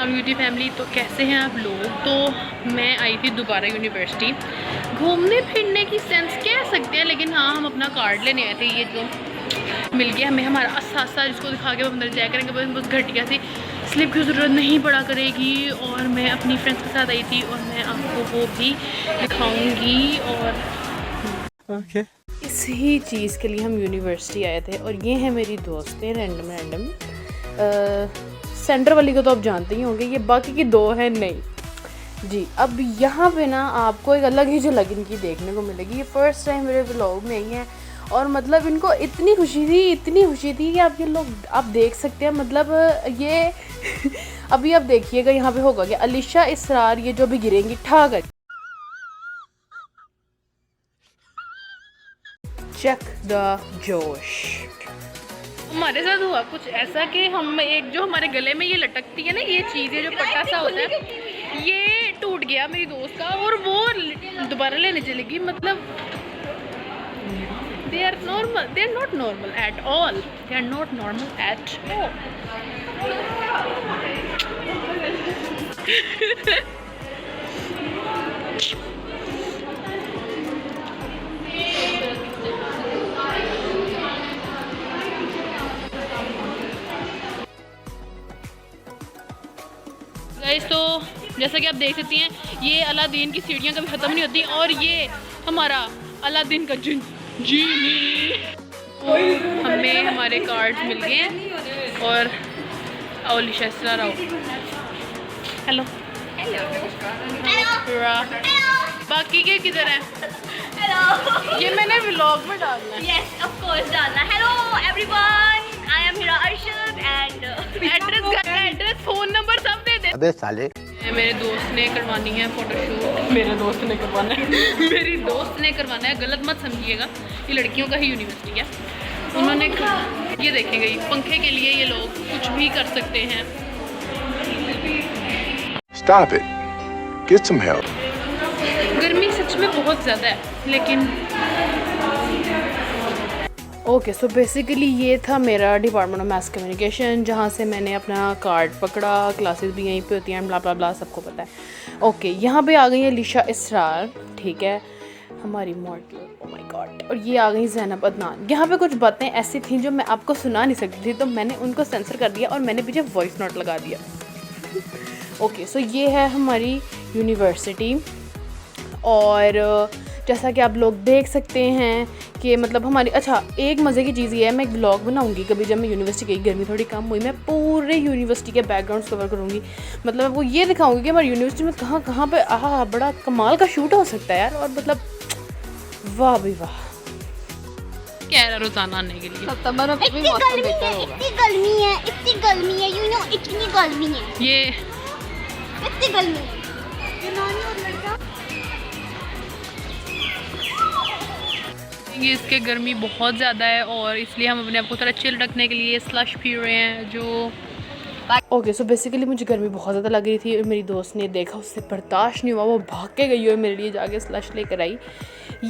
Beauty family, तो कैसे हैं आप लोग। तो मैं आई थी दोबारा यूनिवर्सिटी घूमने फिरने की सेंस कह सकते हैं, लेकिन हाँ हम अपना कार्ड लेने आए थे। ये जो मिल गया हमें हमारा असासा, जिसको दिखा के हम अंदर जाया करेंगे। बस घटिया सी स्लिप की ज़रूरत नहीं पड़ा करेगी। और मैं अपनी फ्रेंड्स के साथ आई थी और मैं आपको वो भी दिखाऊंगी। और इसी चीज़ के लिए हम यूनिवर्सिटी आए थे। और ये है मेरी दोस्तें रैंडम सेंटर वाली को तो आप जानते ही होंगे, ये बाकी की दो हैं नहीं जी। अब यहाँ पे ना आपको एक अलग ही झलक इनकी देखने को मिलेगी। ये फर्स्ट टाइम मेरे व्लॉग में आई हैं और मतलब इनको इतनी खुशी थी कि आप ये लोग आप देख सकते हैं। मतलब ये अभी आप देखिएगा यहाँ पे होगा कि अलीशा इसरार ये जो भी गिरेंगी ठा कर चेक द जोश। हमारे साथ हुआ कुछ ऐसा कि हम एक जो हमारे गले में ये लटकती है ना, ये चीज़ है जो पट्टा सा होता है, ये टूट गया मेरी दोस्त का और वो दोबारा लेने चलेगी। मतलब they are not normal at all, they are not normal at all। Guys, तो जैसा कि आप देख सकती हैं, ये अलादीन की सीढ़ियाँ कभी ख़त्म नहीं होती। और ये हमारा अलादीन का जीनी। हमें हमारे कार्ड्स मिल गए हैं और अलीशा इसरार आओ। हेलो बाकी के किधर हैं? हेलो, ये मैंने व्लॉग में डालना है। यस ऑफ कोर्स डालना। Hello everyone, I am Hira Arshad and address phone number सब दे दे। अबे साले, मेरे दोस्त ने करवानी है फोटोशूट। मेरी दोस्त ने करवाना है, गलत मत समझिएगा, ये लड़कियों का ही यूनिवर्सिटी है। उन्होंने ये देखेंगे, पंखे के लिए ये लोग कुछ भी कर सकते हैं। stop it, get some help। गर्मी सच में बहुत ज़्यादा है, लेकिन ओके सो बेसिकली ये था मेरा डिपार्टमेंट ऑफ मास कम्युनिकेशन, जहाँ से मैंने अपना कार्ड पकड़ा। क्लासेस भी यहीं पे होती हैं, ब्ला ब्ला ब्ला, सबको पता है। ओके, यहाँ पे आ गई है अलीशा इसरार, ठीक है, हमारी मॉडल, ओह माय गॉड। और ये आ गई ज़ैनब अदनान। यहाँ पे कुछ बातें ऐसी थी जो मैं आपको सुना नहीं सकती थी, तो मैंने उनको सेंसर कर दिया और मैंने पीछे वॉइस नोट लगा दिया। ओके सो ये है हमारी यूनिवर्सिटी। और जैसा कि आप लोग देख सकते हैं कि मतलब हमारी, अच्छा एक मज़े की चीज़ ये है, मैं एक ब्लॉग बनाऊंगी कभी जब मैं यूनिवर्सिटी गई, गर्मी थोड़ी कम हुई, मैं पूरे यूनिवर्सिटी के बैकग्राउंड्स कवर करूंगी। मतलब वो ये दिखाऊंगी कि हमारी यूनिवर्सिटी में कहाँ कहाँ पे बड़ा कमाल का शूट हो सकता है यार। और मतलब वाह भी वाह, कह रहा रोज़ाना आने के लिए। सितंबर में भी मौसम बेहतर होगा। इतनी गर्मी है यू नो, इतनी गर्मी है, ये इतनी गर्मी है। और लड़का इसके गर्मी बहुत ज़्यादा है और इसलिए हम अपने आप को थोड़ा चिल रखने के लिए स्लश पी रहे हैं जो। ओके सो बेसिकली मुझे गर्मी बहुत ज़्यादा लग रही थी और मेरी दोस्त ने देखा, उससे बर्दाश्त नहीं हुआ, वो भाग के गई और मेरे लिए जाके स्लश लेकर आई।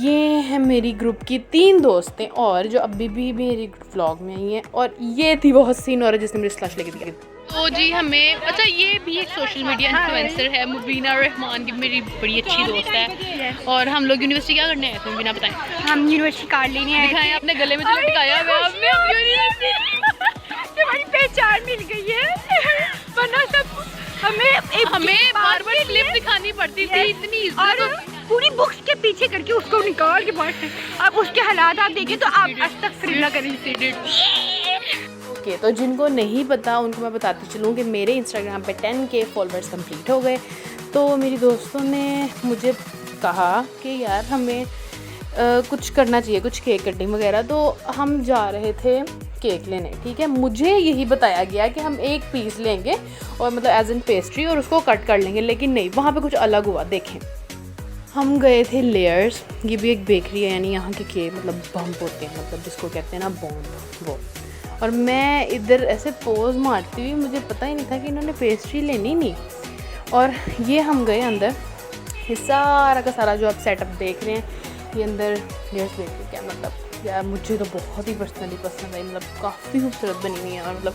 ये है मेरी ग्रुप की 3 दोस्तें और जो अभी भी मेरी व्लॉग में आई हैं। और ये थी वो हसीन औरत जिसने मेरी स्लश लेके दी। तो जी हमें, अच्छा ये भी एक सोशल मीडिया इन्फ्लुएंसर है, मुबीना रहमान की मेरी बड़ी अच्छी दोस्त है। और हम लोग यूनिवर्सिटी क्या करने आए थे मुबीना, बताएं? हम यूनिवर्सिटी कार्ड लेने आए दिखाएं, अपने गले में जो लटकाया हुआ है आपने, हम यूनिवर्सिटी हमारी पहचान मिल गई है, वरना सब हमें बार-बार स्लिप दिखानी पड़ती थी, इतनी इज्जत पूरी बुक्स के पीछे करके उसको निकाल के बाहर। अब उसके हालात आप देखें तो आप अस्तगफिरुल्लाह करें। ओके, तो जिनको नहीं पता उनको मैं बताती चलूँ कि मेरे इंस्टाग्राम पे 10K फॉलोअर्स कंप्लीट हो गए। तो मेरी दोस्तों ने मुझे कहा कि यार हमें कुछ करना चाहिए, कुछ केक कटिंग वगैरह। तो हम जा रहे थे केक लेने, ठीक है। मुझे यही बताया गया कि हम एक पीस लेंगे और मतलब एज एन पेस्ट्री और उसको कट कर लेंगे, लेकिन नहीं, वहाँ पे कुछ अलग हुआ। देखें, हम गए थे लेयर्स, ये भी एक बेकरी है, यानी यहाँ के केक मतलब बम्ब होते हैं, मतलब जिसको कहते हैं ना बॉम्ब, वो। और मैं इधर ऐसे पोज मारती हुई, मुझे पता ही नहीं था कि इन्होंने पेस्ट्री लेनी नहीं। और ये हम गए अंदर, ये सारा का सारा जो आप सेटअप देख रहे हैं ये अंदर लेयर्स देख के क्या मतलब यार मुझे तो बहुत ही पर्सनली पसंद आई, मतलब काफ़ी खूबसूरत बनी हुई है। और मतलब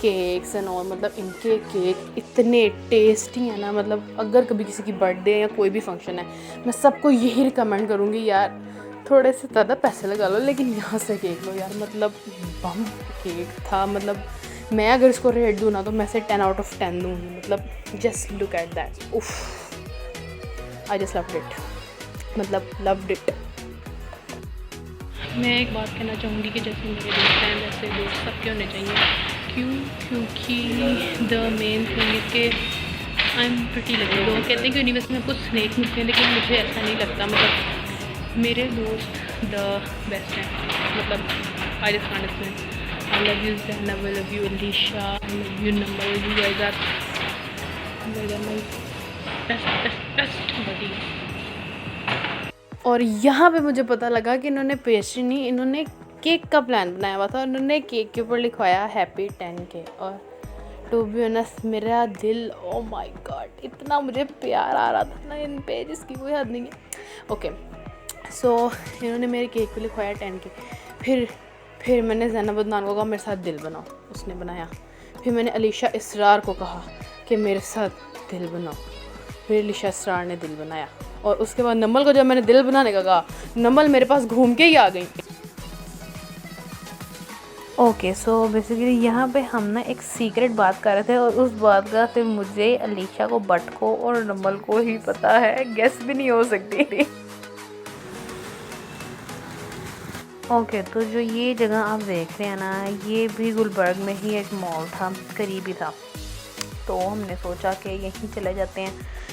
केक्स एंड और मतलब इनके केक इतने टेस्टी हैं ना, मतलब अगर कभी किसी की बर्थडे या कोई भी फंक्शन है मैं सबको यही रिकमेंड करूँगी यार, थोड़े से ज़्यादा पैसे लगा लो लेकिन यहाँ से केक लो यार, मतलब बम केक था। मतलब मैं अगर इसको रेट दूँ ना तो मैं से 10 आउट ऑफ 10 दूँगी। मतलब जस्ट लुक एट दैट, उफ, आई जस्ट लव्ड इट, मतलब लव्ड इट। मैं एक बात कहना चाहूँगी कि जैसे मेरे दोस्त हैं वैसे दोस्त सबके होने चाहिए। क्योंकि द मेन थिंग इज़ के आई एम प्रिटी लकी। लोग कहते हैं कि यूनिवर्स में आपको स्नेक मिलते हैं, लेकिन मुझे ऐसा नहीं लगता। मतलब मेरे दोस्त द बेस्ट हैं। मतलब I just understand, I love you Zainab, I love you Alisha, I love you number, you guys are my best buddy. और यहाँ पे मुझे पता लगा कि इन्होंने पेस्ट्री नहीं, इन्होंने केक का प्लान बनाया हुआ था। उन्होंने केक के ऊपर लिखवाया हैप्पी 10K। और टू बी ऑनेस्ट मेरा दिल, ओ माय गॉड, इतना मुझे प्यार आ रहा था ना इन पे जिसकी कोई हद नहीं है। ओके सो इन्होंने मेरे केक पे लिखवाया 10K। फिर मैंने ज़ैनब अदनान को कहा मेरे साथ दिल बनाओ, उसने बनाया। फिर मैंने अलीशा इसरार को कहा कि मेरे साथ दिल बनाओ, फिर अलीशा इसरार ने दिल बनाया। और उसके बाद नमल को जब मैंने दिल बनाने का कहा, नमल मेरे पास घूम के ही आ गई। ओके सो बेसिकली यहाँ पे हम ना एक सीक्रेट बात कर रहे थे, और उस बात का सिर्फ मुझे, अलीशा को, बट को और नमल को ही पता है, गेस भी नहीं हो सकती थी। ओके तो जो ये जगह आप देख रहे हैं ना, ये भी गुलबर्ग में ही एक मॉल था, करीबी था। तो हमने सोचा कि यहीं चले जाते हैं,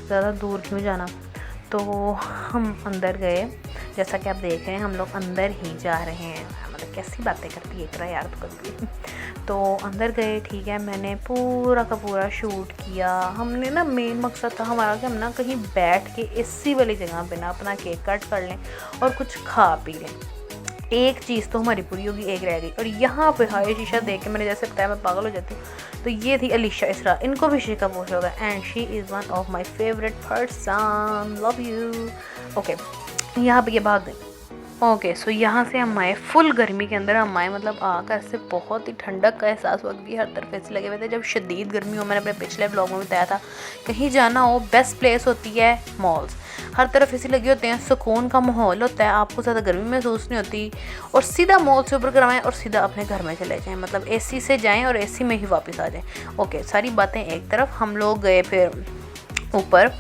ज़्यादा दूर क्यों जाना। तो हम अंदर गए, जैसा कि आप देख रहे हैं हम लोग अंदर ही जा रहे हैं। मतलब कैसी बातें करती है इतना यार तो कभी। तो अंदर गए, ठीक है, मैंने पूरा का पूरा शूट किया। हमने ना मेन मकसद था हमारा कि हम ना कहीं बैठ के एसी वाली जगह पे ना अपना केक कट कर लें और कुछ खा पी लें। एक चीज़ तो हमारी पूरी होगी, एक रह गई। और यहाँ पे हाई शीशा देख के मैंने जैसे बताया मैं पागल हो जाती हूँ। तो ये थी अलीशा इसरा, इनको भी शीशा पोस्ट होगा, and she is one of my favourite person, love you. Okay यहाँ पे ये भाग गई। ओके सो यहाँ से हम आए, फुल गर्मी के अंदर हम आए। मतलब आकर से बहुत ही ठंडक का एहसास हुआ, क्योंकि हर तरफ ऐसे लगे हुए थे। जब शदीद गर्मी हो, मैंने अपने पिछले ब्लॉग में बताया था, कहीं जाना हो बेस्ट प्लेस होती है मॉल्स। हर तरफ ऐसे लगे होते हैं, सुकून का माहौल होता है, आपको ज़्यादा गर्मी महसूस नहीं होती। और सीधा मॉल से ऊपर करवाएं और सीधा अपने घर में चले जाएं, मतलब एसी से जाएं और एसी में ही वापस आ जाएं। ओके सारी बातें एक तरफ, हम लोग गए फिर ऊपर,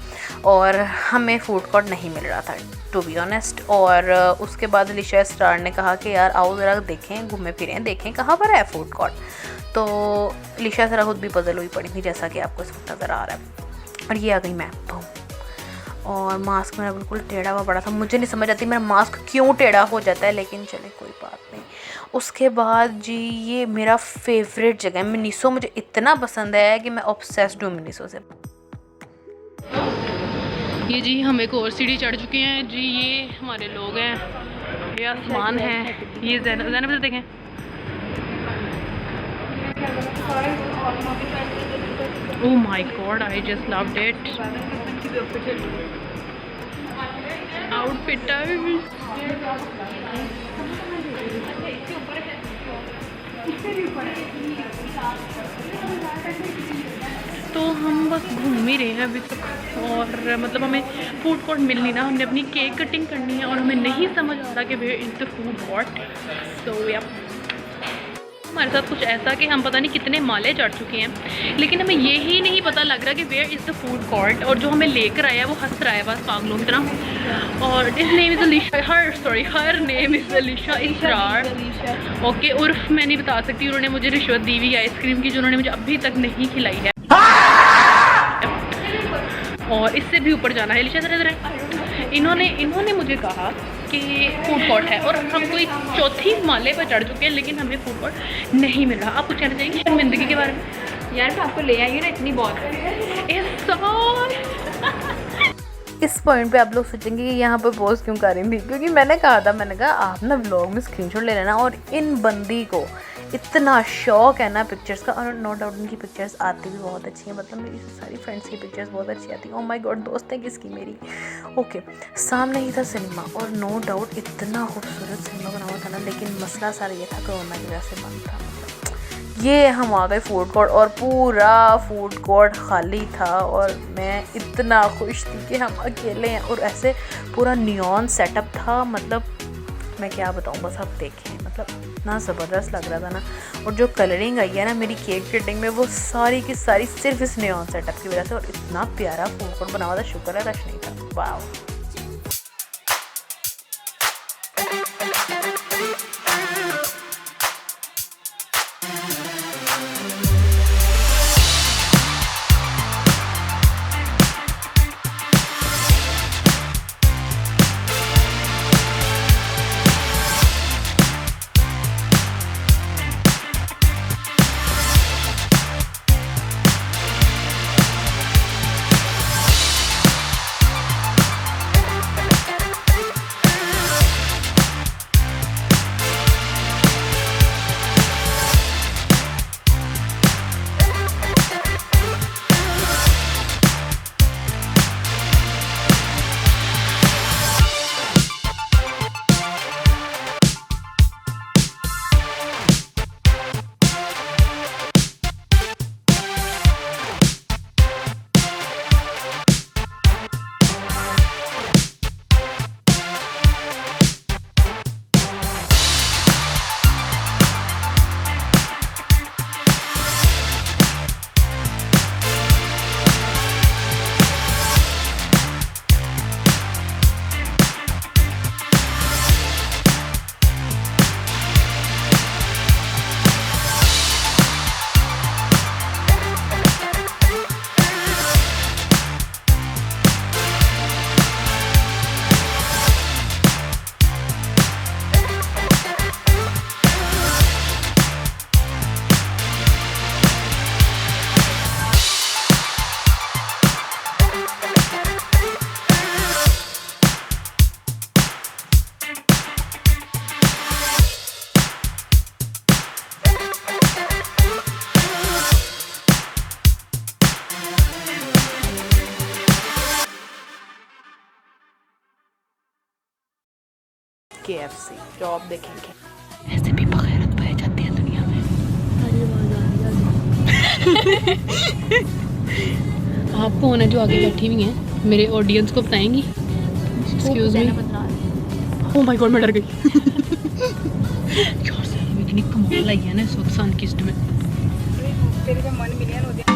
और हमें फूड कोर्ट नहीं मिल रहा था टू बी ऑनेस्ट। और उसके बाद अलीशा स्टार ने कहा कि यार आओ ज़रा देखें, घूमें फिरें, देखें कहाँ पर है फूड कोर्ट। तो अलीशा ज़रा खुद भी पजल हुई पड़ी थी, जैसा कि आपको इस वक्त नज़र आ रहा है। और ये आ गई मैं, और मास्क मेरा बिल्कुल टेढ़ा हुआ पड़ा था। मुझे नहीं समझ आती मेरा मास्क क्यों टेढ़ा हो जाता है, लेकिन चले कोई बात नहीं। उसके बाद जी ये मेरा फेवरेट जगह है मिनीसो, मुझे इतना पसंद है कि मैं ऑब्सेस्ड हूँ मिनीसो से। ये जी हम एक और सीढ़ी चढ़ चुके हैं जी, ये हमारे लोग हैं, ये आसमान है, ये ज़ैनब से देखें। Oh my God, I just loved it, outfit तो हम बस घूम ही रहे हैं अभी तक, और मतलब हमें फूड कोर्ट मिल नहीं रहा। हमने अपनी केक कटिंग करनी है और हमें नहीं समझ आ रहा कि where is the food court. So या हमारे साथ कुछ ऐसा कि हम पता नहीं कितने माले चढ़ चुके हैं, लेकिन हमें ये ही नहीं पता लग रहा कि where is the food court. और जो हमें लेकर आया वो हंस रहा है बस पागलों की तरह। और इस name is Alisha, her name is Alisha Israr. Okay उर्फ मैं नहीं बता सकती, उन्होंने मुझे रिश्वत दी हुई आइसक्रीम की, जो उन्होंने मुझे अभी तक नहीं खिलाई है, और इससे भी ऊपर जाना है। अलीशा इन्होंने मुझे कहा कि फूड कोर्ट है, और हम कोई चौथी माले पर चढ़ चुके हैं, लेकिन हमें फूड कोर्ट नहीं मिल रहा। आप कुछ कहना चाहेंगे शर्मिंदगी के बारे में? यार मैं आपको ले आई हूँ ना, इतनी बहुत इस पॉइंट पे आप लोग सोचेंगे कि यहाँ पे पोस्ट क्यों कर रही थी, क्योंकि मैंने कहा आप ना व्लॉग में स्क्रीनशॉट ले लेना। और इन बंदी को इतना शौक है ना पिक्चर्स का, और नो डाउट उनकी पिक्चर्स आती भी बहुत अच्छी हैं, मतलब मेरी सारी फ्रेंड्स की पिक्चर्स बहुत अच्छी आती हैं। ओह माय गॉड, दोस्त है किसकी मेरी। ओके, सामने ही था सिनेमा, और नो डाउट इतना खूबसूरत सिनेमा बना हुआ था ना, लेकिन मसला सारा ये था कोरोना की वजह से बंद था। ये हम आ गए फूड कोर्ट, और पूरा फूड कोर्ट खाली था, और मैं इतना खुश थी कि हम अकेले हैं, और ऐसे पूरा नियॉन सेटअप था, मतलब मैं क्या बताऊँ, बस आप देखें, मतलब इतना ज़बरदस्त लग रहा था ना। और जो कलरिंग आई है ना मेरी केक कटिंग में, वो सारी की सारी सिर्फ इस नियॉन सेटअप की वजह से, और इतना प्यारा फूड कोर्ट बना हुआ था, शुक्र है रश नहीं था। वाह, KFC जो आप देखेंगे। ऐसे भी बगैरत पाई जाती है दुनिया में। आप कौन है जो आगे बैठी हुई हैं, मेरे ऑडियंस को बताएंगी? Excuse me, oh my God मैं डर गई। यार सही में इतनी कमाल आई है ना इस वक्त सनकिस्ट में। तेरे पे 1 मिलियन हो गया।